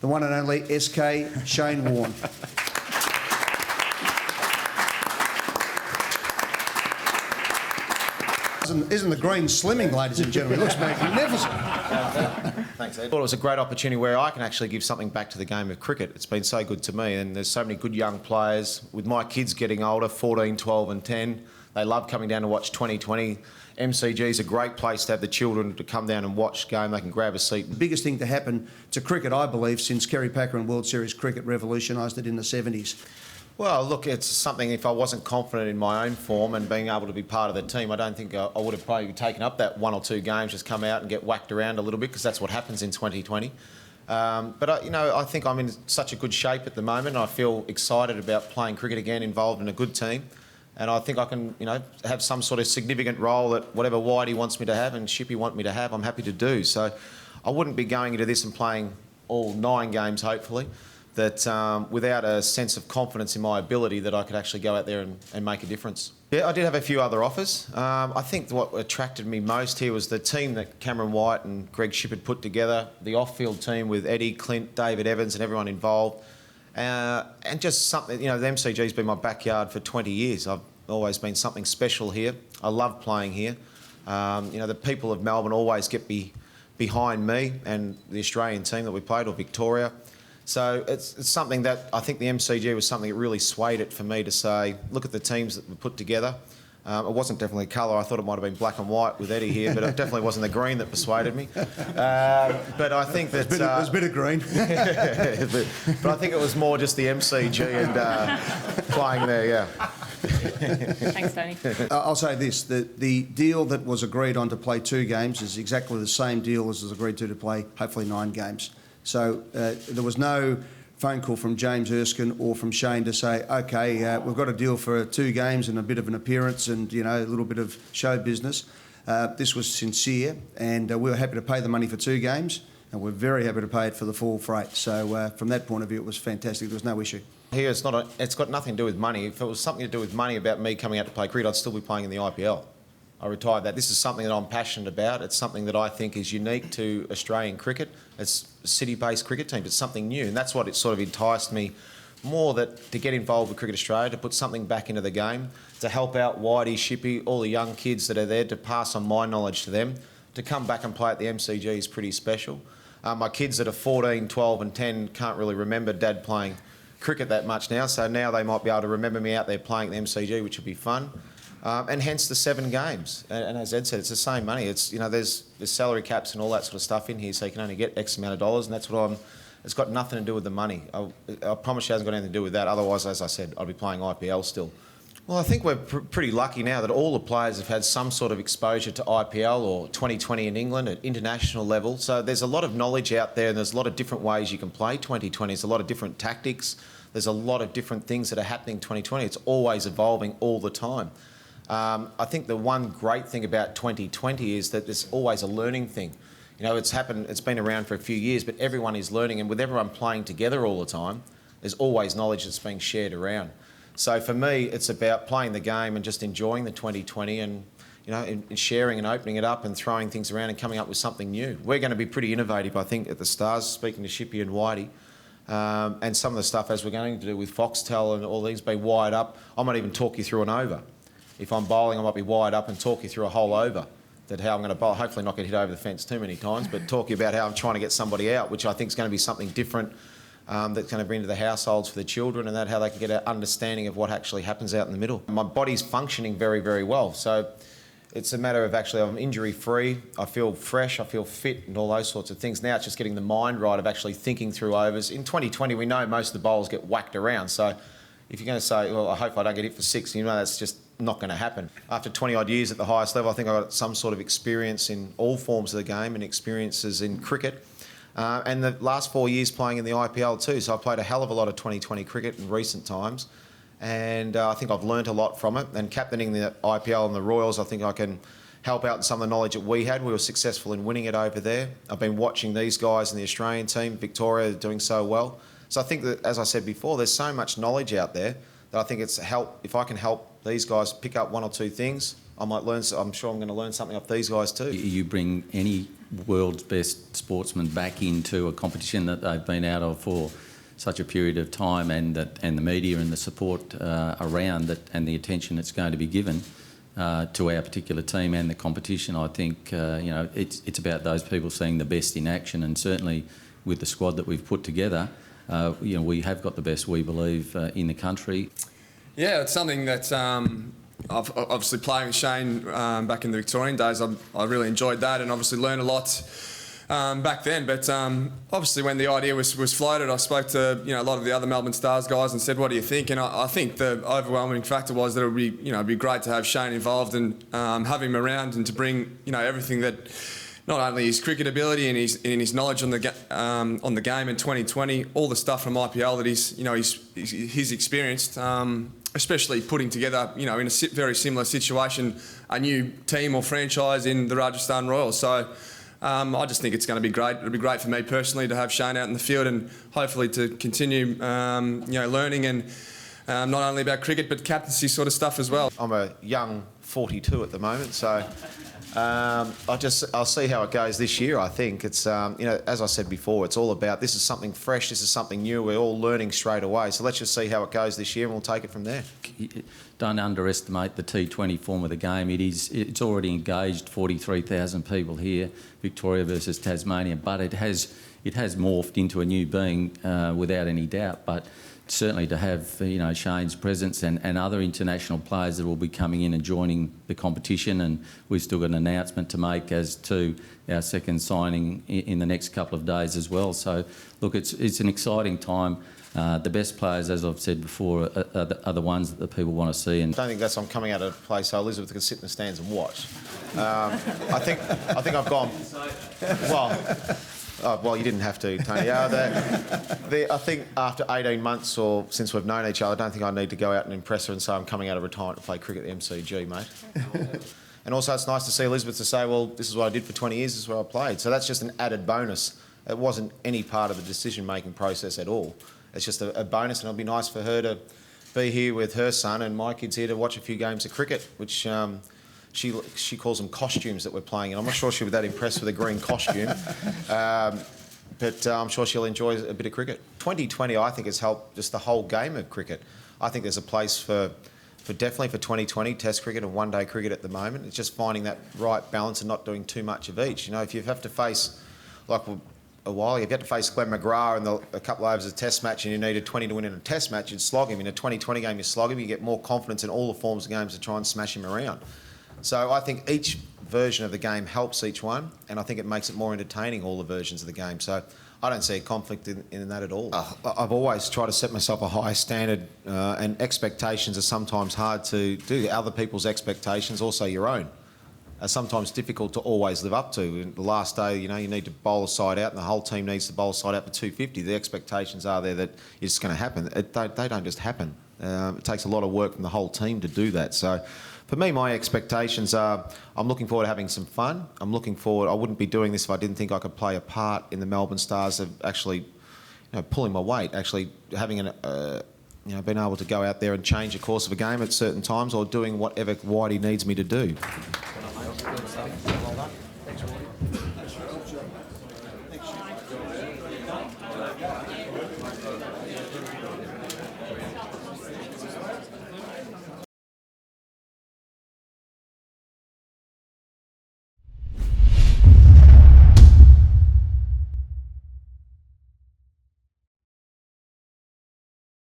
the one and only SK Shane Warne. Isn't the green slimming, ladies and gentlemen? It looks magnificent. Thanks, Ed. I thought it was a great opportunity where I can actually give something back to the game of cricket. It's been so good to me, and there's so many good young players. With my kids getting older, 14, 12 and 10, they love coming down to watch 2020. MCG is a great place to have the children to come down and watch the game. They can grab a seat. The biggest thing to happen to cricket, I believe, since Kerry Packer and World Series cricket revolutionised it in the 70s. Well, look, it's something, if I wasn't confident in my own form and being able to be part of the team, I don't think I would have probably taken up that 1 or 2 games, just come out and get whacked around a little bit, because that's what happens in 2020. I think I'm in such a good shape at the moment. I feel excited about playing cricket again, involved in a good team. And I think I can, have some sort of significant role that whatever Whitey wants me to have and Shippy want me to have, I'm happy to do. So I wouldn't be going into this and playing all 9 games, hopefully, that without a sense of confidence in my ability that I could actually go out there and make a difference. Yeah, I did have a few other offers. I think what attracted me most here was the team that Cameron White and Greg Shippard put together, the off-field team with Eddie, Clint, David Evans and everyone involved. And just something, the MCG's been my backyard for 20 years. I've always been something special here. I love playing here. The people of Melbourne always get behind me and the Australian team that we played, or Victoria. So it's something that I think the MCG was something that really swayed it for me to say, look at the teams that were put together. It wasn't definitely colour. I thought it might have been black and white with Eddie here, but it definitely wasn't the green that persuaded me. But I think that... There's a bit of green. but I think it was more just the MCG and playing there, yeah. Thanks, Tony. I'll say this, the deal that was agreed on to play 2 games is exactly the same deal as was agreed to play, hopefully, 9 games. So there was no phone call from James Erskine or from Shane to say, OK, we've got a deal for 2 games and a bit of an appearance and, a little bit of show business. This was sincere, and we were happy to pay the money for 2 games, and we're very happy to pay it for the full freight. So from that point of view, it was fantastic. There was no issue. Here, it's got nothing to do with money. If it was something to do with money about me coming out to play cricket, I'd still be playing in the IPL. I retired that. This is something that I'm passionate about. It's something that I think is unique to Australian cricket. It's a city-based cricket team. It's something new, and that's what it sort of enticed me more, that to get involved with Cricket Australia, to put something back into the game, to help out Whitey, Shippy, all the young kids that are there, to pass on my knowledge to them. To come back and play at the MCG is pretty special. My kids that are 14, 12 and 10 can't really remember Dad playing cricket that much now, so now they might be able to remember me out there playing at the MCG, which would be fun. And hence the 7 games. And as Ed said, it's the same money. It's, there's salary caps and all that sort of stuff in here, so you can only get X amount of dollars, and that's what it's got nothing to do with the money. I promise you it hasn't got anything to do with that. Otherwise, as I said, I'd be playing IPL still. Well, I think we're pretty lucky now that all the players have had some sort of exposure to IPL or 2020 in England at international level. So there's a lot of knowledge out there, and there's a lot of different ways you can play 2020. There's a lot of different tactics. There's a lot of different things that are happening in 2020. It's always evolving all the time. I think the one great thing about 2020 is that there's always a learning thing. It's been around for a few years, but everyone is learning, and with everyone playing together all the time, there's always knowledge that's being shared around. So for me, it's about playing the game and just enjoying the 2020 and, and sharing and opening it up and throwing things around and coming up with something new. We're going to be pretty innovative, I think, at the Stars, speaking to Shippy and Whitey. And some of the stuff, as we're going to do with Foxtel and all these being wired up, I might even talk you through an over. If I'm bowling, I might be wired up and talk you through a whole over, that how I'm going to bowl, hopefully not get hit over the fence too many times, but talk you about how I'm trying to get somebody out, which I think is going to be something different that's going to bring to the households for the children, and that how they can get an understanding of what actually happens out in the middle. My body's functioning very, very well, so it's a matter of actually I'm injury-free, I feel fresh, I feel fit and all those sorts of things. Now it's just getting the mind right of actually thinking through overs. In 2020, we know most of the bowlers get whacked around, so if you're going to say, well, I hope I don't get hit for 6, that's just not going to happen. After 20-odd years at the highest level, I think I got some sort of experience in all forms of the game and experiences in cricket. And the last 4 years playing in the IPL too, so I've played a hell of a lot of 2020 cricket in recent times, and I think I've learnt a lot from it. And captaining the IPL and the Royals, I think I can help out in some of the knowledge that we had. We were successful in winning it over there. I've been watching these guys in the Australian team, Victoria, doing so well. So I think that, as I said before, there's so much knowledge out there that I think it's if I can help these guys pick up 1 or 2 things, I'm sure I'm going to learn something off these guys too. You bring any world's best sportsman back into a competition that they've been out of for such a period of time, and the media and the support around that and the attention that's going to be given to our particular team and the competition. I think it's about those people seeing the best in action, and certainly with the squad that we've put together, we have got the best, we believe, in the country. Yeah, it's something that obviously playing with Shane back in the Victorian days, I really enjoyed that, and obviously learned a lot back then. But obviously when the idea was floated, I spoke to a lot of the other Melbourne Stars guys and said, what do you think? And I think the overwhelming factor was that it would be it'd be great to have Shane involved and have him around, and to bring everything that, not only his cricket ability and his knowledge on the game in 2020, all the stuff from IPL that he's experienced, especially putting together in a very similar situation a new team or franchise in the Rajasthan Royals. So I just think it's going to be great. It'll be great for me personally to have Shane out in the field, and hopefully to continue learning, and not only about cricket but captaincy sort of stuff as well. I'm a young 42 at the moment, so I'll see how it goes this year. I think it's as I said before, it's all about, this is something fresh, this is something new, we're all learning straight away, so let's just see how it goes this year and we'll take it from there. Don't underestimate the T20 form of the game. It's already engaged 43,000 people here, Victoria versus Tasmania, but it has morphed into a new being without any doubt. But certainly to have Shane's presence and other international players that will be coming in and joining the competition, and we've still got an announcement to make as to our second signing in the next couple of days as well. So look, it's an exciting time. The best players, as I've said before, are the ones that the people want to see. And I don't think that's I'm coming out of play so Elizabeth can sit in the stands and watch. I think I've gone well, you didn't have to, Tony. I think after 18 months or since we've known each other, I don't think I need to go out and impress her and say I'm coming out of retirement to play cricket at the MCG, mate. And also it's nice to see Elizabeth to say, well, this is what I did for 20 years, this is where I played. So that's just an added bonus. It wasn't any part of the decision-making process at all. It's just a bonus, and it'll be nice for her to be here with her son, and my kids here to watch a few games of cricket, which she calls them costumes that we're playing in. I'm not sure she'll be that impressed with a green costume, but I'm sure she'll enjoy a bit of cricket. 2020, I think, has helped just the whole game of cricket. I think there's a place for definitely for 2020 Test cricket and one-day cricket at the moment. It's just finding that right balance and not doing too much of each. If you have to face, like a while, if you had to face Glenn McGrath in a couple of overs of a Test match and you needed 20 to win in a Test match, you'd slog him. In a 2020 game, you slog him. You get more confidence in all the forms of games to try and smash him around. So I think each version of the game helps each one, and I think it makes it more entertaining, all the versions of the game. So I don't see a conflict in that at all. I've always tried to set myself a high standard, and expectations are sometimes hard to do. Other people's expectations, also your own, are sometimes difficult to always live up to. In the last day, you need to bowl a side out, and the whole team needs to bowl a side out for 250. The expectations are there that it's going to happen. They don't just happen. It takes a lot of work from the whole team to do that. So for me, my expectations are, I'm looking forward to having some fun. I'm looking forward, I wouldn't be doing this if I didn't think I could play a part in the Melbourne Stars of actually pulling my weight, actually having being able to go out there and change the course of a game at certain times, or doing whatever Whitey needs me to do.